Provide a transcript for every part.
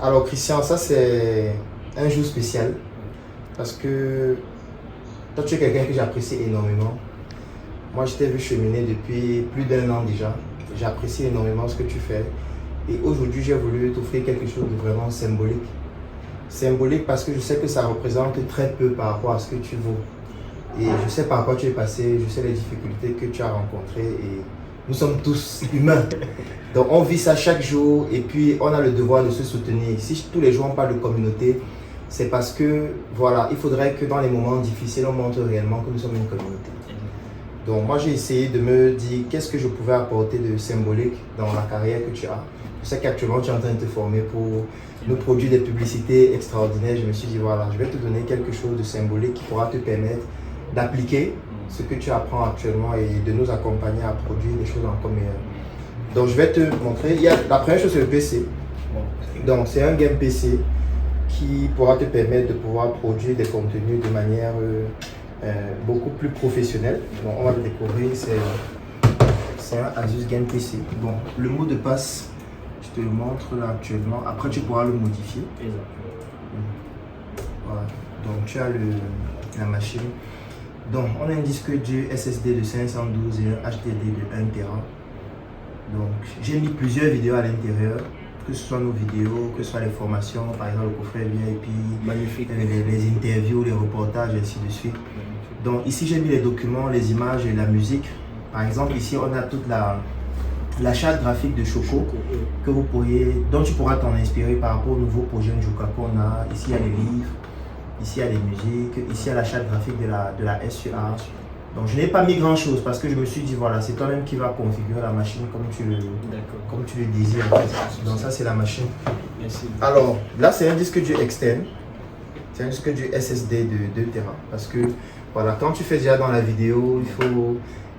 Alors Christian, ça c'est un jour spécial parce que toi tu es quelqu'un que j'apprécie énormément. Moi je t'ai vu cheminer depuis plus d'1 an déjà. J'apprécie énormément ce que tu fais. Et aujourd'hui j'ai voulu t'offrir quelque chose de vraiment symbolique. Symbolique parce que je sais que ça représente très peu par rapport à ce que tu vaux. Et je sais par quoi tu es passé, je sais les difficultés que tu as rencontrées et nous sommes tous humains. Donc on vit ça chaque jour et puis on a le devoir de se soutenir. Si tous les jours on parle de communauté, c'est parce que voilà, il faudrait que dans les moments difficiles on montre réellement que nous sommes une communauté. Donc moi j'ai essayé de me dire qu'est-ce que je pouvais apporter de symbolique dans la carrière que tu as. Je sais qu'actuellement tu es en train de te former pour nous produire des publicités extraordinaires. Je me suis dit voilà, je vais te donner quelque chose de symbolique qui pourra te permettre d'appliquer ce que tu apprends actuellement et de nous accompagner à produire des choses encore meilleures. Donc je vais te montrer, la première chose c'est le PC. Donc c'est un game PC qui pourra te permettre de pouvoir produire des contenus de manière beaucoup plus professionnelle. Donc on va le découvrir, c'est un Asus Game PC. Bon, le mot de passe, je te le montre là actuellement, après tu pourras le modifier. Voilà, donc tu as la machine. Donc, on a un disque dur SSD de 512 et un HDD de 1 Tera. Donc, j'ai mis plusieurs vidéos à l'intérieur, que ce soit nos vidéos, que ce soit les formations, par exemple le coffret VIP, magnifique, les interviews, les reportages, et ainsi de suite. Magnifique. Donc, ici, j'ai mis les documents, les images et la musique. Par exemple, ici, on a toute la charte graphique de Choco que vous dont tu pourras t'en inspirer par rapport au nouveau projet Njuka qu'on a. Ici, il y a les livres. Ici, il y a les musiques, ici, il y a la charte graphique de la SUA. Donc, je n'ai pas mis grand chose parce que je me suis dit, voilà, c'est toi-même qui vas configurer la machine comme tu le désires. Donc, ça, c'est la machine. Merci. Alors, là, c'est un disque dur externe. C'est un disque dur SSD de 2 Tera. Parce que, voilà, quand tu fais déjà dans la vidéo,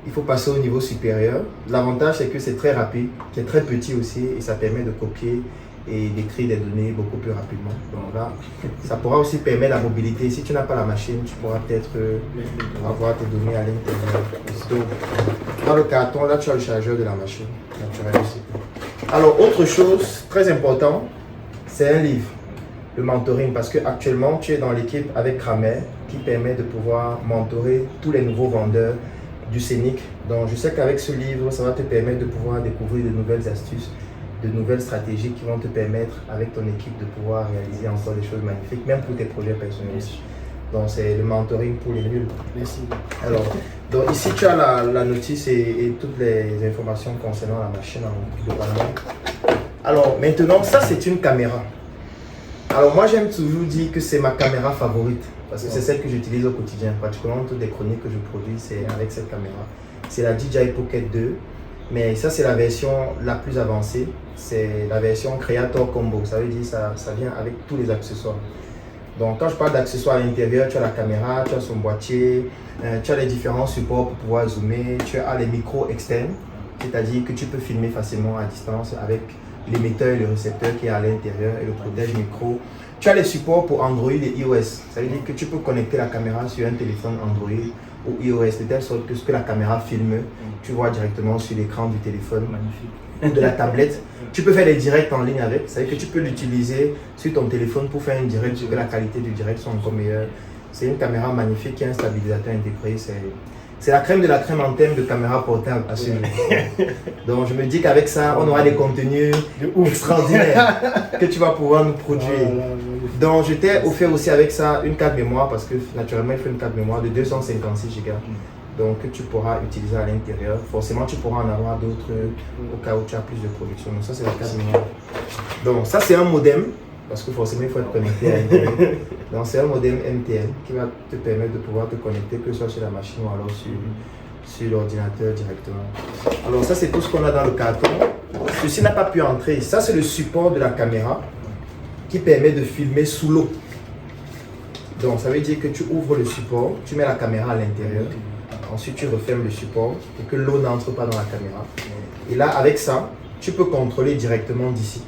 il faut passer au niveau supérieur. L'avantage, c'est que c'est très rapide, c'est très petit aussi et ça permet de copier et d'écrire des données beaucoup plus rapidement. Donc là, ça pourra aussi permettre la mobilité. Si tu n'as pas la machine, tu pourras peut-être avoir tes données à l'intérieur. Dans le carton, là, tu as le chargeur de la machine. Naturel aussi. Alors, autre chose très important, c'est un livre, le mentoring, parce qu'actuellement, tu es dans l'équipe avec Kramer qui permet de pouvoir mentorer tous les nouveaux vendeurs du Scénic. Donc, je sais qu'avec ce livre, ça va te permettre de pouvoir découvrir de nouvelles astuces, de nouvelles stratégies qui vont te permettre, avec ton équipe, de pouvoir réaliser encore des choses magnifiques, même pour tes projets personnels aussi. Donc, c'est le mentoring pour les nuls. Merci. Alors, donc ici, tu as la notice et toutes les informations concernant la machine globalement. Alors, maintenant, ça, c'est une caméra. Alors, moi, j'aime toujours dire que c'est ma caméra favorite, parce que c'est celle que j'utilise au quotidien. Pratiquement toutes les chroniques que je produis, c'est avec cette caméra. C'est la DJI Pocket 2. Mais ça, c'est la version la plus avancée. C'est la version Creator Combo. Ça veut dire que ça vient avec tous les accessoires. Donc, quand je parle d'accessoires à l'intérieur, tu as la caméra, tu as son boîtier, tu as les différents supports pour pouvoir zoomer, tu as les micros externes, c'est-à-dire que tu peux filmer facilement à distance avec l'émetteur et le récepteur qui est à l'intérieur et le protège micro. Tu as les supports pour Android et iOS. Ça veut dire que tu peux connecter la caméra sur un téléphone Android ou iOS de telle sorte que ce que la caméra filme, tu vois directement sur l'écran du téléphone ou de la tablette. Tu peux faire des directs en ligne avec, ça veut dire que tu peux l'utiliser sur ton téléphone pour faire un direct, pour que la qualité du direct soit encore meilleure. C'est une caméra magnifique qui a un stabilisateur intégré. C'est la crème de la crème en termes de caméra portable à suivre. Donc je me dis qu'avec ça, on aura des contenus extraordinaires que tu vas pouvoir nous produire. Donc je t'ai offert aussi avec ça une carte mémoire parce que naturellement il faut une carte mémoire de 256 Go. Donc que tu pourras utiliser à l'intérieur. Forcément tu pourras en avoir d'autres au cas où tu as plus de production. Donc ça c'est la carte mémoire. Donc ça c'est un modem. Parce que forcément, il faut être connecté à Internet. Donc, c'est un modem MTN qui va te permettre de pouvoir te connecter, que ce soit sur la machine ou alors sur l'ordinateur directement. Alors, ça, c'est tout ce qu'on a dans le carton. Ceci n'a pas pu entrer. Ça, c'est le support de la caméra qui permet de filmer sous l'eau. Donc, ça veut dire que tu ouvres le support, tu mets la caméra à l'intérieur. Ensuite, tu refermes le support pour que l'eau n'entre pas dans la caméra. Et là, avec ça, tu peux contrôler directement d'ici.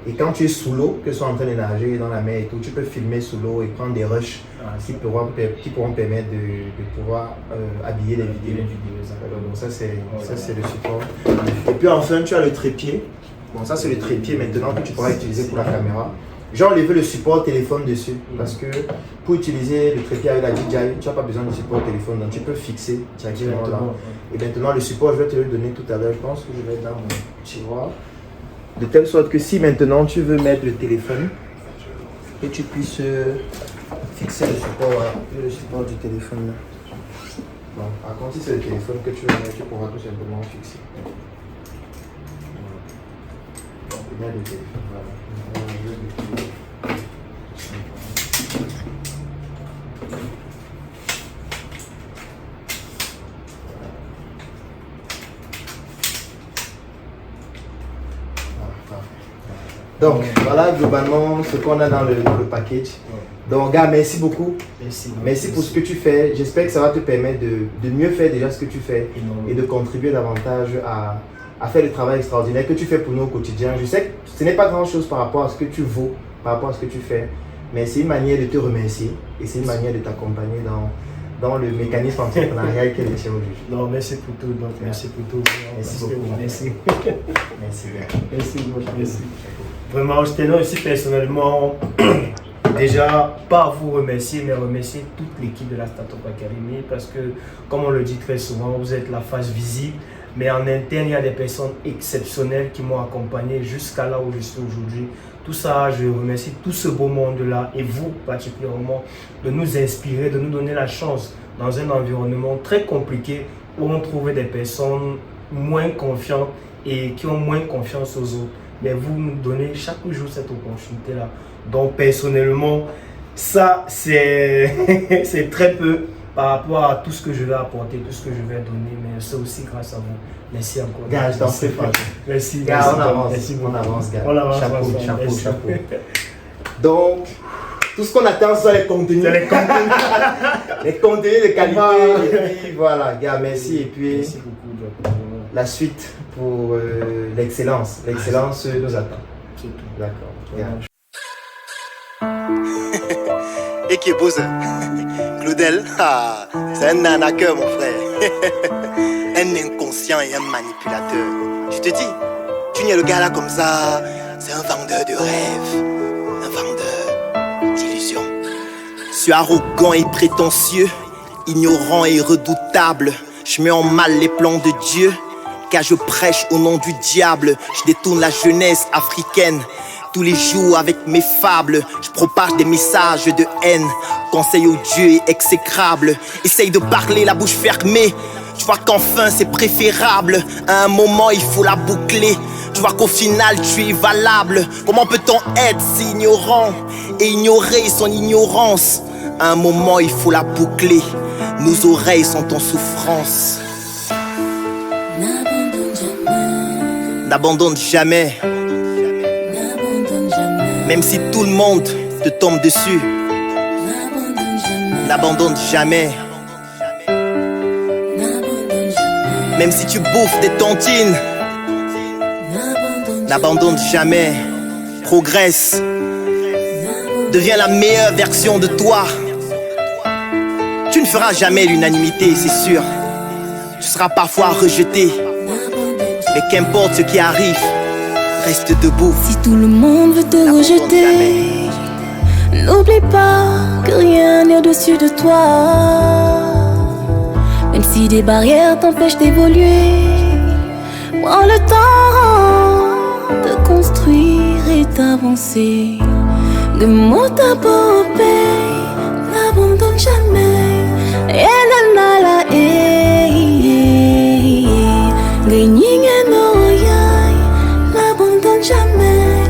Et quand tu es sous l'eau, que ce soit en train de nager dans la mer et tout, tu peux filmer sous l'eau et prendre des rushs qui pourront permettre de pouvoir habiller les vidéos. Donc ça c'est le support. Et puis enfin tu as le trépied. Bon ça c'est le trépied maintenant que tu pourras utiliser pour la caméra. j'ai enlevé le support téléphone dessus parce que pour utiliser le trépied avec la DJI, tu n'as pas besoin de support téléphone, donc tu peux fixer directement là. Et maintenant, le support, je vais te le donner tout à l'heure. Je pense que je vais être dans mon tiroir. De telle sorte que si maintenant tu veux mettre le téléphone, que tu puisses fixer le support, voilà, le support du téléphone là. Bon, par contre, si c'est le téléphone que tu veux mettre, tu pourras tout simplement fixer. Donc, il y a le téléphone, voilà. Donc, voilà globalement ce qu'on a dans le package. Donc, gars, merci beaucoup. Merci pour ce que tu fais. J'espère que ça va te permettre de mieux faire déjà ce que tu fais et de contribuer davantage à faire le travail extraordinaire que tu fais pour nous au quotidien. Je sais que ce n'est pas grand-chose par rapport à ce que tu vaux, par rapport à ce que tu fais, mais c'est une manière de te remercier et c'est une manière de t'accompagner dans le mécanisme entrepreneurial qu'est le tien aujourd'hui. Non, merci pour tout. Donc, merci pour tout. Merci beaucoup. Merci. Merci bien. Merci. Vraiment, je tenais aussi personnellement déjà pas à vous remercier, mais remercier toute l'équipe de la Startup Academy parce que, comme on le dit très souvent, vous êtes la face visible, mais en interne, il y a des personnes exceptionnelles qui m'ont accompagné jusqu'à là où je suis aujourd'hui. Tout ça, je remercie tout ce beau monde-là et vous particulièrement de nous inspirer, de nous donner la chance dans un environnement très compliqué où on trouvait des personnes moins confiantes et qui ont moins confiance aux autres. Mais vous nous donnez chaque jour cette opportunité-là. Donc personnellement, ça c'est c'est très peu par rapport à tout ce que je vais apporter, tout ce que je vais donner, mais c'est aussi grâce à vous. Merci encore. Gars, je t'en prie pas. Merci. Gars, on avance. Merci beaucoup. On avance, gars. On avance, Chapeau. Donc, tout ce qu'on attend, c'est les contenus. C'est les contenus. Les contenus de qualité. Et puis, voilà, gars, merci. Et puis, Merci beaucoup, Joe. la suite pour l'excellence. L'excellence nous attend. C'est tout. D'accord. Gars. Et qui est beau ça. Claudel, c'est un arnaqueur mon frère. Un inconscient et un manipulateur. Je te dis, tu n'es le gars là comme ça, c'est un vendeur de rêves, un vendeur d'illusions. Je suis arrogant et prétentieux, ignorant et redoutable. Je mets en mal les plans de Dieu, car je prêche au nom du diable. Je détourne la jeunesse africaine. Tous les jours avec mes fables, je propage des messages de haine. Conseil au Dieu est exécrable. Essaye de parler la bouche fermée. Tu vois qu'enfin c'est préférable. À un moment il faut la boucler. Tu vois qu'au final tu es valable. Comment peut-on être si ignorant et ignorer son ignorance? À un moment il faut la boucler. Nos oreilles sont en souffrance. N'abandonne jamais. Même si tout le monde te tombe dessus, n'abandonne jamais. Même si tu bouffes des tontines, n'abandonne jamais. Progresse. Deviens la meilleure version de toi. Tu ne feras jamais l'unanimité, c'est sûr. Tu seras parfois rejeté. Mais qu'importe ce qui arrive, reste debout. Si tout le monde veut te rejeter, n'oublie pas que rien n'est au-dessus de toi. Même si des barrières t'empêchent d'évoluer, prends le temps de construire et d'avancer. De mot à mot, n'abandonne jamais. Et la jamais.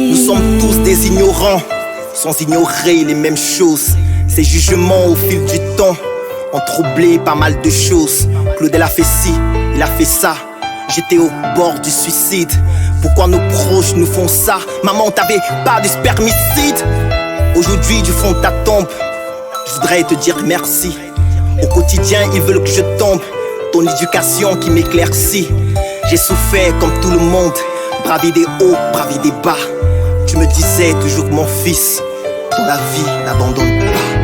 Nous sommes tous des ignorants, sans ignorer les mêmes choses. Ces jugements au fil du temps ont troublé pas mal de choses. Claudel a fait ci, il a fait ça. J'étais au bord du suicide. Pourquoi nos proches nous font ça? Maman, t'avais pas de spermicide. Aujourd'hui, du fond de ta tombe, je voudrais te dire merci. Au quotidien, ils veulent que je tombe. Ton éducation qui m'éclaircit. J'ai souffert comme tout le monde, bravé des hauts, bravé des bas. Tu me disais toujours que mon fils, dans la vie, n'abandonne pas.